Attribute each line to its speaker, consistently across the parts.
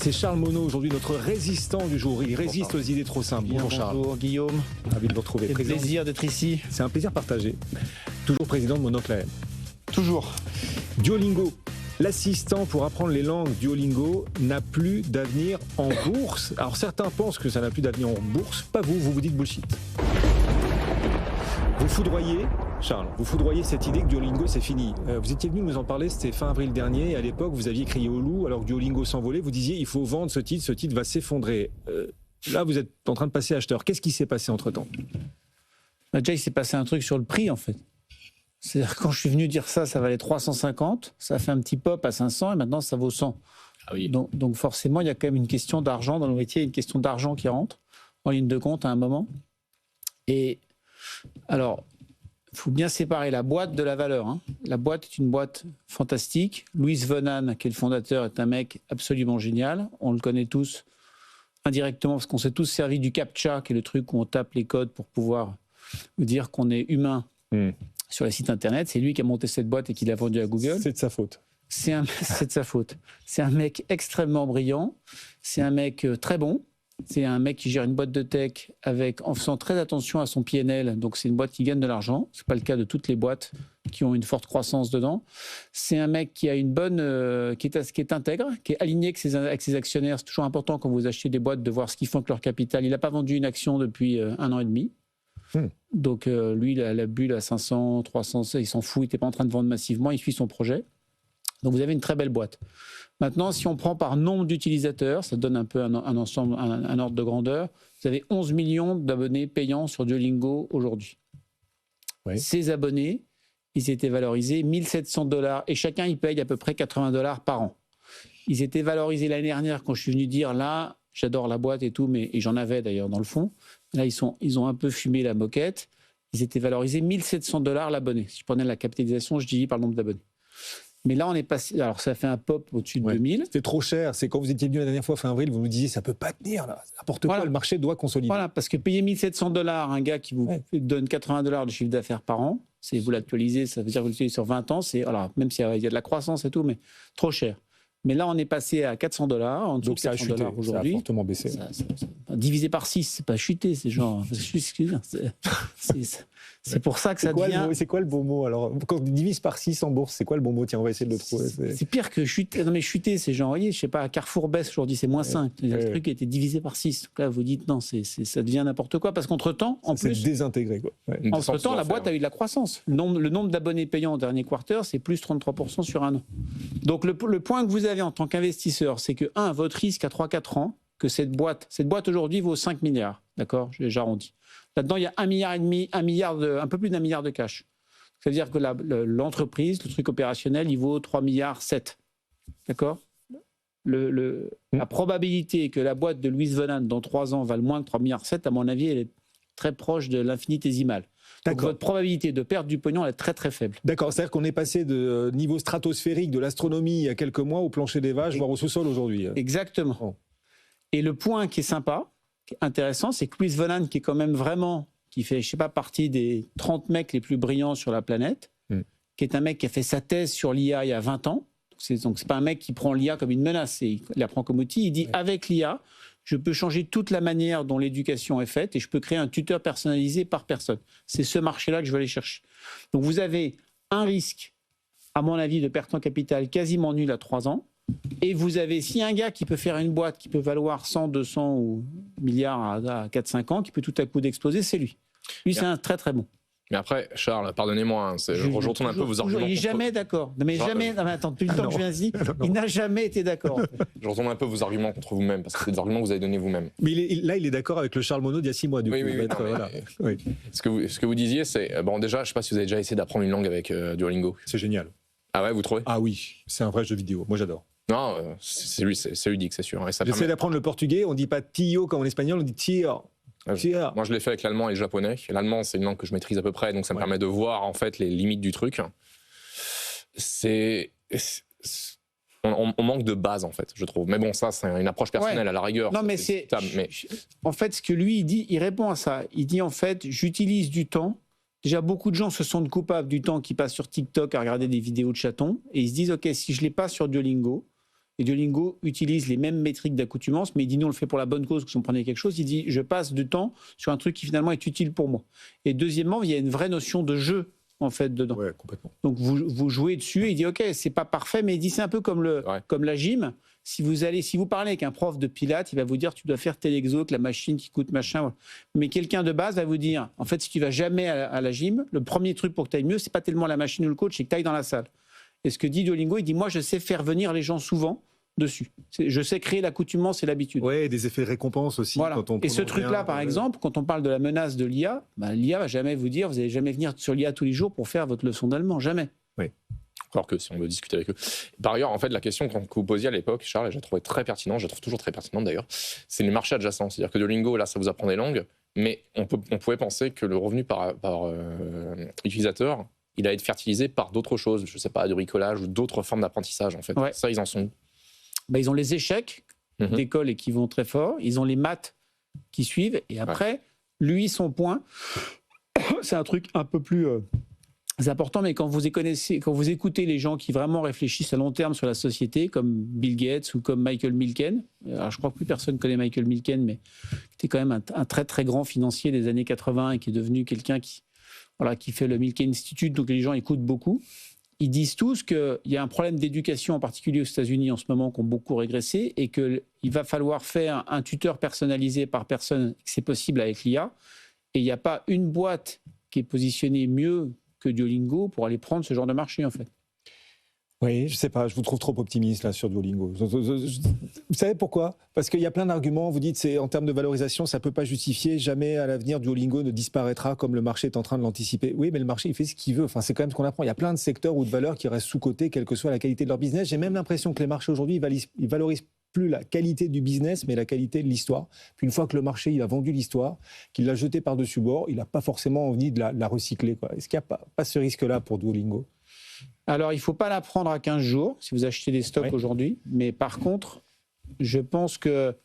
Speaker 1: C'est Charles Monod aujourd'hui, notre résistant du jour. Il résiste aux idées trop simples. Bonjour Charles.
Speaker 2: Bonjour Guillaume.
Speaker 1: Ravi de vous retrouver.
Speaker 2: C'est un plaisir d'être ici.
Speaker 1: C'est un plaisir partagé. Toujours président de Monocle AM.
Speaker 2: Toujours.
Speaker 1: Duolingo. L'assistant pour apprendre les langues Duolingo n'a plus d'avenir en bourse. Alors certains pensent que ça n'a plus d'avenir en bourse. Pas vous, vous dites bullshit. Vous foudroyez, Charles, vous foudroyez cette idée que Duolingo c'est fini. Vous étiez venu nous en parler, c'était fin avril dernier, et à l'époque vous aviez crié au loup alors que Duolingo s'envolait, vous disiez il faut vendre ce titre va s'effondrer. Là vous êtes en train de passer acheteur. Qu'est-ce qui s'est passé entre-temps ?
Speaker 2: Déjà il s'est passé un truc sur le prix en fait. C'est-à-dire quand je suis venu dire ça valait 350, ça a fait un petit pop à 500 et maintenant ça vaut 100.
Speaker 3: Ah oui.
Speaker 2: Donc forcément il y a quand même une question d'argent dans le métier, une question d'argent qui rentre en ligne de compte à un moment. Et alors, il faut bien séparer la boîte de la valeur. Hein. La boîte est une boîte fantastique. Louis Vonan, qui est le fondateur, est un mec absolument génial. On le connaît tous indirectement parce qu'on s'est tous servi du CAPTCHA, qui est le truc où on tape les codes pour pouvoir vous dire qu'on est humain sur les sites internet. C'est lui qui a monté cette boîte et qui l'a vendue à Google.
Speaker 1: C'est de sa faute.
Speaker 2: C'est de sa faute. C'est un mec extrêmement brillant. C'est un mec très bon. C'est un mec qui gère une boîte de tech en faisant très attention à son PNL. Donc, c'est une boîte qui gagne de l'argent. Ce n'est pas le cas de toutes les boîtes qui ont une forte croissance dedans. C'est un mec qui a une bonne, qui est intègre, qui est aligné avec ses actionnaires. C'est toujours important quand vous achetez des boîtes de voir ce qu'ils font avec leur capital. Il n'a pas vendu une action depuis 1 an et demi. Donc, lui, la bulle à 500, 300, il s'en fout. Il n'était pas en train de vendre massivement. Il suit son projet. Donc, vous avez une très belle boîte. Maintenant, si on prend par nombre d'utilisateurs, ça donne un peu un ensemble, un ordre de grandeur. Vous avez 11 millions d'abonnés payants sur Duolingo aujourd'hui. Oui. Ces abonnés, ils étaient valorisés $1 700 et chacun, il paye à peu près $80 par an. Ils étaient valorisés l'année dernière quand je suis venu dire là, j'adore la boîte et tout, et j'en avais d'ailleurs dans le fond. Là, ils ont un peu fumé la moquette. Ils étaient valorisés $1 700 l'abonné. Si je prenais la capitalisation, je divise par le nombre d'abonnés. Mais là, on est passé. Alors, ça fait un pop au-dessus de 2000.
Speaker 1: C'était trop cher. C'est quand vous étiez venu la dernière fois, fin avril, vous nous disiez ça peut pas tenir. Là. N'importe quoi, le marché doit consolider.
Speaker 2: Voilà, parce que payer $1 700 à un gars qui vous donne $80 de chiffre d'affaires par an, vous l'actualisez, ça veut dire que vous l'utilisez sur 20 ans, même s'il y a de la croissance et tout, mais trop cher. Mais là, on est passé à $400, en dessous de $400 aujourd'hui.
Speaker 1: Ça a fortement baissé.
Speaker 2: Divisé par 6, c'est pas chuté, c'est genre. C'est pour ça que ça devient.
Speaker 1: C'est quoi le bon mot alors? Quand on divise par 6 en bourse, c'est quoi le bon mot? Tiens, on va essayer de le trouver.
Speaker 2: C'est pire que chuter. Non, mais chuter, c'est genre, vous voyez, je sais pas, Carrefour baisse aujourd'hui, c'est moins 5. Le truc a été divisé par 6. Donc là, vous dites non, ça devient n'importe quoi. Parce qu'entre-temps, en plus.
Speaker 1: C'est désintégré, quoi.
Speaker 2: Entre-temps, la boîte a eu de la croissance. Le nombre d'abonnés payants au dernier quarter, c'est plus 33% sur un an. Donc le point que vous avez en tant qu'investisseur, c'est que, votre risque à 3-4 ans, que cette boîte aujourd'hui vaut 5 milliards. D'accord? J'arrondis. Là-dedans, il y a 1,5 milliard, un peu plus d'1 milliard de cash. C'est-à-dire que l'entreprise, le truc opérationnel, il vaut 3,7 milliards. D'accord? La probabilité que la boîte de Louis Vonan, dans 3 ans, vale moins que 3,7 milliards, à mon avis, elle est très proche de l'infinitésimale. Donc votre probabilité de perdre du pognon, elle est très très faible.
Speaker 1: D'accord, c'est-à-dire qu'on est passé de niveau stratosphérique de l'astronomie il y a quelques mois au plancher des vaches, voire au sous-sol aujourd'hui.
Speaker 2: Exactement. Oh. Et le point qui est sympa, qui est intéressant, c'est que Louis Vonan, qui est quand même vraiment, qui fait, je sais pas, partie des 30 mecs les plus brillants sur la planète, qui est un mec qui a fait sa thèse sur l'IA il y a 20 ans. Donc c'est pas un mec qui prend l'IA comme une menace, il la prend comme outil. Il dit avec l'IA, je peux changer toute la manière dont l'éducation est faite et je peux créer un tuteur personnalisé par personne. C'est ce marché-là que je vais aller chercher. Donc vous avez un risque, à mon avis, de perte en capital quasiment nul à 3 ans. Et vous avez, s'il y a un gars qui peut faire une boîte qui peut valoir 100, 200 ou milliards à 4-5 ans, qui peut tout à coup d'exploser, c'est lui. Lui, c'est un très très bon.
Speaker 3: Mais après, Charles, pardonnez-moi, je retourne un peu vos arguments.
Speaker 2: Il n'est jamais d'accord. Mais jamais. Non, mais attends, depuis le temps que je viens ici, il n'a jamais été d'accord.
Speaker 3: Je retourne un peu vos arguments contre vous-même, parce que c'est des arguments que vous avez donnés vous-même.
Speaker 1: Mais là, il est d'accord avec le Charles Monod d'il y a 6 mois, du coup.
Speaker 3: Oui. Ce que vous disiez, c'est. Bon, déjà, je ne sais pas si vous avez déjà essayé d'apprendre une langue avec Duolingo.
Speaker 1: C'est génial.
Speaker 3: Ah ouais, vous trouvez?
Speaker 1: Ah oui, c'est un vrai jeu vidéo. Moi, j'adore.
Speaker 3: Non, c'est ludique, c'est sûr.
Speaker 1: J'essaie d'apprendre le portugais, on ne dit pas tio comme en espagnol, on dit tio.
Speaker 3: Moi, je l'ai fait avec l'allemand et le japonais. L'allemand, c'est une langue que je maîtrise à peu près, donc ça me permet de voir en fait les limites du truc. On manque de base en fait, je trouve. Mais bon, ça, c'est une approche personnelle à la rigueur.
Speaker 2: Non, mais en fait, ce que lui il dit, il répond à ça. Il dit en fait, j'utilise du temps. Déjà, beaucoup de gens se sentent coupables du temps qu'ils passent sur TikTok à regarder des vidéos de chatons et ils se disent ok, si je l'ai pas sur Duolingo, Et Duolingo utilise les mêmes métriques d'accoutumance, mais il dit nous on le fait pour la bonne cause, que si on prenait quelque chose, il dit je passe du temps sur un truc qui finalement est utile pour moi. Et deuxièmement, il y a une vraie notion de jeu en fait dedans.
Speaker 1: Ouais, complètement.
Speaker 2: Donc vous jouez dessus, et il dit ok, c'est pas parfait, mais il dit c'est un peu comme la gym. Si vous parlez avec un prof de pilates, il va vous dire tu dois faire tel exo, que la machine qui coûte machin. Voilà. Mais quelqu'un de base va vous dire en fait si tu vas jamais à la gym, le premier truc pour que tu ailles mieux, c'est pas tellement la machine ou le coach, c'est que tu ailles dans la salle. Et ce que dit Duolingo, il dit moi je sais faire venir les gens souvent dessus. Je sais créer l'accoutumance et l'habitude.
Speaker 1: Ouais, des effets de récompense aussi.
Speaker 2: Voilà.
Speaker 1: Quand on
Speaker 2: et ce truc-là, par exemple, quand on parle de la menace de l'IA, l'IA va jamais vous dire, vous n'allez jamais venir sur l'IA tous les jours pour faire votre leçon d'allemand, jamais.
Speaker 3: Oui. Encore que si on veut discuter avec eux. Par ailleurs, en fait, la question que vous posiez à l'époque, Charles, et je la trouvais très pertinente, je la trouve toujours très pertinente d'ailleurs, c'est les marchés adjacents. C'est-à-dire que Duolingo, là, ça vous apprend des langues, mais on pouvait penser que le revenu par utilisateur, il allait être fertilisé par d'autres choses, je ne sais pas, du bricolage ou d'autres formes d'apprentissage, en fait.
Speaker 2: Ouais.
Speaker 3: Ça, ils en sont.
Speaker 2: Ils ont les échecs d'école et qui vont très fort. Ils ont les maths qui suivent. Et après, lui, son point, c'est un truc un peu plus important. Mais quand vous écoutez les gens qui vraiment réfléchissent à long terme sur la société, comme Bill Gates ou comme Michael Milken, alors je crois que plus personne connaît Michael Milken, mais qui était quand même un très très grand financier des années 80 et qui est devenu quelqu'un qui fait le Milken Institute, donc les gens écoutent beaucoup. Ils disent tous qu'il y a un problème d'éducation, en particulier aux États-Unis en ce moment, qui ont beaucoup régressé, et qu'il va falloir faire un tuteur personnalisé par personne, c'est possible avec l'IA, et il n'y a pas une boîte qui est positionnée mieux que Duolingo pour aller prendre ce genre de marché, en fait.
Speaker 1: Oui, je sais pas, je vous trouve trop optimiste là sur Duolingo. Vous savez pourquoi ? Parce qu'il y a plein d'arguments, vous dites en termes de valorisation, ça peut pas justifier, jamais à l'avenir Duolingo ne disparaîtra comme le marché est en train de l'anticiper. Oui, mais le marché il fait ce qu'il veut, enfin c'est quand même ce qu'on apprend. Il y a plein de secteurs ou de valeurs qui restent sous-cotés, quelle que soit la qualité de leur business. J'ai même l'impression que les marchés aujourd'hui, ils valorisent plus la qualité du business, mais la qualité de l'histoire. Puis une fois que le marché il a vendu l'histoire, qu'il l'a jetée par-dessus bord, il n'a pas forcément envie de la recycler, quoi. Est-ce qu'il n'y a pas ce risque-là pour Duolingo ?
Speaker 2: Alors, il ne faut pas la prendre à 15 jours si vous achetez des stocks aujourd'hui. Mais par contre, je pense que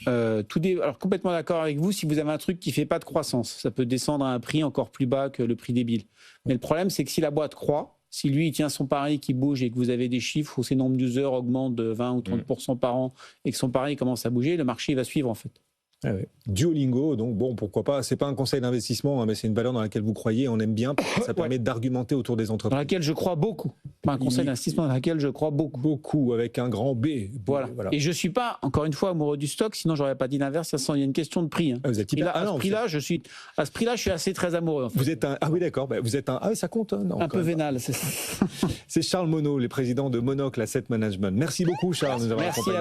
Speaker 2: alors complètement d'accord avec vous, si vous avez un truc qui ne fait pas de croissance, ça peut descendre à un prix encore plus bas que le prix des billes. Mais le problème, c'est que si la boîte croît, si lui, il tient son pari qui bouge et que vous avez des chiffres où ses nombres d'users augmentent de 20 ou 30% par an et que son pari commence à bouger, le marché il va suivre en fait.
Speaker 1: Ah ouais. Duolingo, donc bon, pourquoi pas. C'est pas un conseil d'investissement, hein, mais c'est une valeur dans laquelle vous croyez, on aime bien, parce que ça permet d'argumenter autour des entreprises.
Speaker 2: Dans laquelle je crois beaucoup. Pas un conseil d'investissement dans laquelle je crois beaucoup.
Speaker 1: Beaucoup, avec un grand B.
Speaker 2: Voilà. Et je suis pas, encore une fois, amoureux du stock, sinon j'aurais pas dit l'inverse. Il y a une question de prix. Hein.
Speaker 1: Vous êtes hyper...
Speaker 2: à ce prix-là, je suis assez très amoureux. En fait.
Speaker 1: Vous êtes un... Ah oui, d'accord. Vous êtes un... Ah oui, ça compte. Non,
Speaker 2: un peu vénal, c'est ça.
Speaker 1: C'est Charles Monod, le président de Monocle Asset Management. Merci beaucoup, Charles, de nous avoir accompagnés.